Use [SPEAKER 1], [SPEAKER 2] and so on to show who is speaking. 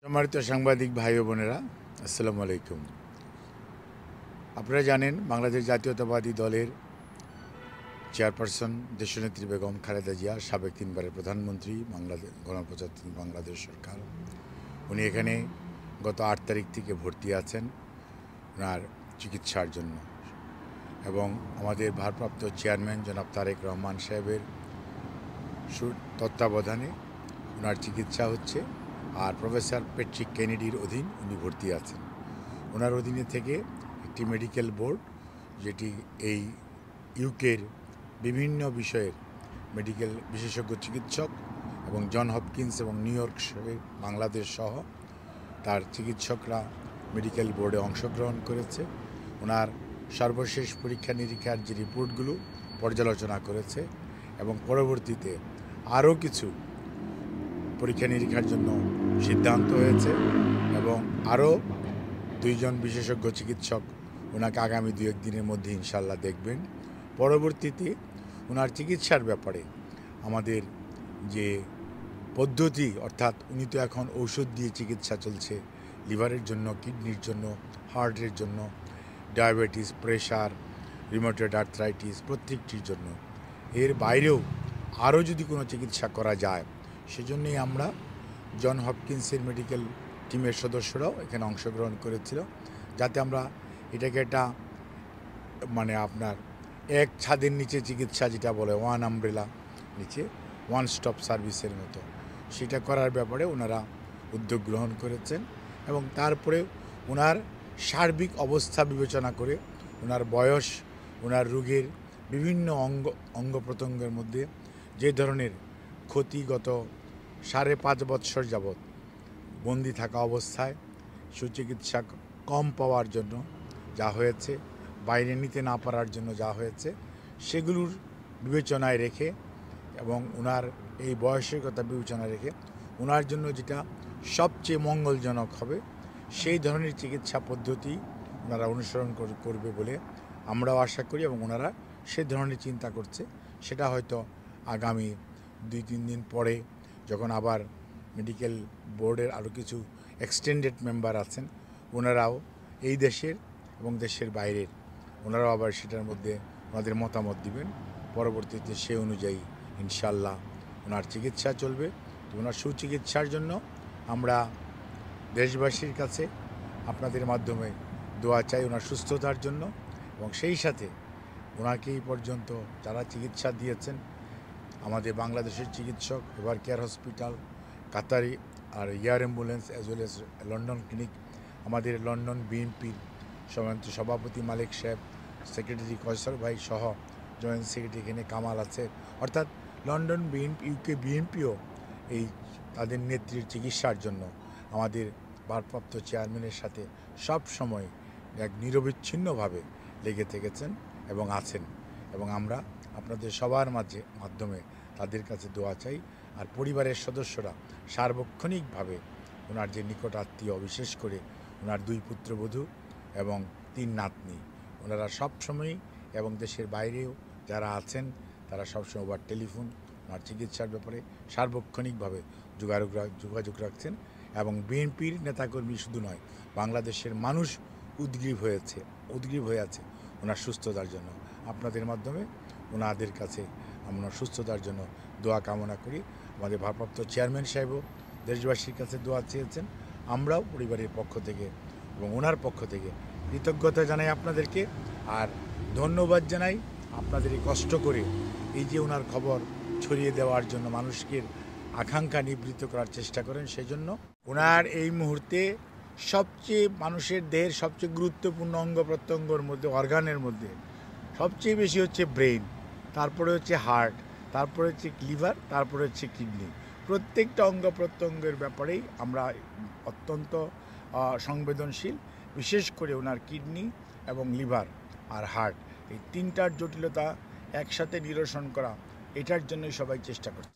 [SPEAKER 1] সম্মানিত সাংবাদিক ভাই ও বোনেরা, আসসালামু আলাইকুম। আপনারা জানেন বাংলাদেশ জাতীয়তাবাদী দলের চেয়ারপারসন দেশনেত্রী বেগম খালেদা জিয়া, সাবেক 3বারের প্রধানমন্ত্রী, বাংলাদেশ গণপ্রজাতন্ত্রী বাংলাদেশ সরকার, উনি এখানে গত 8 তারিখ থেকে ভর্তি আছেন ওনার চিকিৎসার জন্য। এবং আমাদের ভারপ্রাপ্ত চেয়ারম্যান জনাব তারেক রহমান সাহেবের তত্ত্বাবধানে ওনার চিকিৎসা হচ্ছে। আর প্রফেসর প্যাট্রিক কেনেডির অধীন উনি ভর্তি আছেন। ওনার অধীনে থেকে একটি মেডিকেল বোর্ড, যেটি এই ইউকের বিভিন্ন বিষয়ের মেডিকেল বিশেষজ্ঞ চিকিৎসক এবং জন হপকিন্স এবং নিউ ইয়র্ক বাংলাদেশ সহ তার চিকিৎসকরা মেডিকেল বোর্ডে অংশগ্রহণ করেছে। ওনার সর্বশেষ পরীক্ষা নিরীক্ষার যে রিপোর্টগুলো পর্যালোচনা করেছে এবং পরবর্তীতে আরও কিছু পরীক্ষা নিরীক্ষার জন্য সিদ্ধান্ত হয়েছে এবং আরও 2 জন বিশেষজ্ঞ চিকিৎসক ওনাকে আগামী 2-1 দিনের মধ্যে ইনশাল্লাহ দেখবেন। পরবর্তীতে ওনার চিকিৎসার ব্যাপারে আমাদের যে পদ্ধতি, অর্থাৎ উনি তো এখন ঔষধ দিয়ে চিকিৎসা চলছে লিভারের জন্য, কিডনির জন্য, হার্টের জন্য, ডায়াবেটিস, প্রেশার, রিউমাটয়েড আর্থ্রাইটিস প্রত্যেকটির জন্য। এর বাইরেও আরও যদি কোনো চিকিৎসা করা যায়, সেজন্যই আমরা জন হপকিন্সের মেডিকেল টিমের সদস্যরাও এখানে অংশগ্রহণ করেছিল, যাতে আমরা এটাকে একটা আপনার এক ছাদের নিচে চিকিৎসা, যেটা বলে ওয়ান আমব্রেলা নিচে ওয়ান স্টপ সার্ভিসের মতো, সেটা করার ব্যাপারে ওনারা উদ্যোগ গ্রহণ করেছেন। এবং তারপরে ওনার সার্বিক অবস্থা বিবেচনা করে ওনার বয়স, ওনার রোগের বিভিন্ন অঙ্গ প্রত্যঙ্গের মধ্যে যে ধরনের ক্ষতি গত 5.5 বৎসর যাবৎ বন্দি থাকা অবস্থায় সুচিকিৎসা কম পাওয়ার জন্য যা হয়েছে, বাইরে নিতে না পারার জন্য যা হয়েছে, সেগুলোর বিবেচনায় রেখে এবং ওনার এই বয়সের কথা বিবেচনায় রেখে ওনার জন্য যেটা সবচেয়ে মঙ্গলজনক হবে সেই ধরনের চিকিৎসা পদ্ধতি ওনারা অনুসরণ করবে বলে আমরাও আশা করি। এবং ওনারা সে ধরনের চিন্তা করছে। সেটা হয়তো আগামী 2-3 দিন পরে, যখন আবার মেডিকেল বোর্ডের আরও কিছু এক্সটেন্ডেড মেম্বার আছেন, ওনারাও এই দেশের এবং দেশের বাইরের, ওনারাও আবার সেটার মধ্যে ওনাদের মতামত দিবেন। পরবর্তীতে সে অনুযায়ী ইনশাল্লাহ ওনার চিকিৎসা চলবে। তো ওনার সুচিকিৎসার জন্য আমরা দেশবাসীর কাছে আপনাদের মাধ্যমে দোয়া চাই ওনার সুস্থতার জন্য। এবং সেই সাথে ওনাকে এই পর্যন্ত যারা চিকিৎসা দিয়েছেন, আমাদের বাংলাদেশের চিকিৎসক, এভার কেয়ার হসপিটাল, কাতারি আর air ambulance, as well as London clinic, আমাদের লন্ডন বিএনপির সভাপতি মালিক সাহেব, সেক্রেটারি কয়সর ভাই সহ জয়েন্ট সেক্রেটারি এখানে কামাল আছে, অর্থাৎ লন্ডন বিএনপি, ইউকে বিএনপিও এই তাদের নেত্রীর চিকিৎসার জন্য আমাদের ভারপ্রাপ্ত চেয়ারম্যানের সাথে সব সময় এক নিরবিচ্ছিন্নভাবে লেগে থেকেছেন এবং আছেন। এবং আমরা আপনাদের সবার মাধ্যমে তাদের কাছে দোয়া চাই। আর পরিবারের সদস্যরা সার্বক্ষণিকভাবে ওনার যে নিকট আত্মীয়, বিশেষ করে ওনার 2 পুত্রবধূ এবং 3 নাতনি, ওনারা সবসময়ই এবং দেশের বাইরেও যারা আছেন তারা সবসময় ওভার টেলিফোন ওনার চিকিৎসার ব্যাপারে সার্বক্ষণিকভাবে যোগাযোগ রাখছেন। এবং বিএনপির নেতাকর্মী শুধু নয়, বাংলাদেশের মানুষ উদ্গ্রীব হয়ে আছে ওনার সুস্থতার জন্য। আপনাদের মাধ্যমে ওনাদের কাছে আমরা সুস্থতার জন্য দোয়া কামনা করি। আমাদের ভারপ্রাপ্ত চেয়ারম্যান সাহেবও দেশবাসীর কাছে দোয়া চেয়েছেন। আমরাও পরিবারের পক্ষ থেকে এবং ওনার পক্ষ থেকে কৃতজ্ঞতা জানাই আপনাদেরকে। আর ধন্যবাদ জানাই আপনাদের এই কষ্ট করে এই যে ওনার খবর ছড়িয়ে দেওয়ার জন্য, মানুষকে আকাঙ্ক্ষা নিবৃত্ত করার চেষ্টা করেন। সেই জন্য ওনার এই মুহূর্তে সবচেয়ে মানুষের দেহের সবচেয়ে গুরুত্বপূর্ণ অঙ্গ প্রত্যঙ্গর মধ্যে, অর্গানের মধ্যে সবচেয়ে বেশি হচ্ছে ব্রেন, তারপরে হচ্ছে হার্ট, তারপরে হচ্ছে লিভার, তারপরে হচ্ছে কিডনি। প্রত্যেকটা অঙ্গ প্রত্যঙ্গের ব্যাপারেই আমরা অত্যন্ত সংবেদনশীল। বিশেষ করে ওনার কিডনি এবং লিভার আর হার্ট, এই 3টার জটিলতা একসাথে নিরসন করা, এটার জন্যই সবাই চেষ্টা করছে।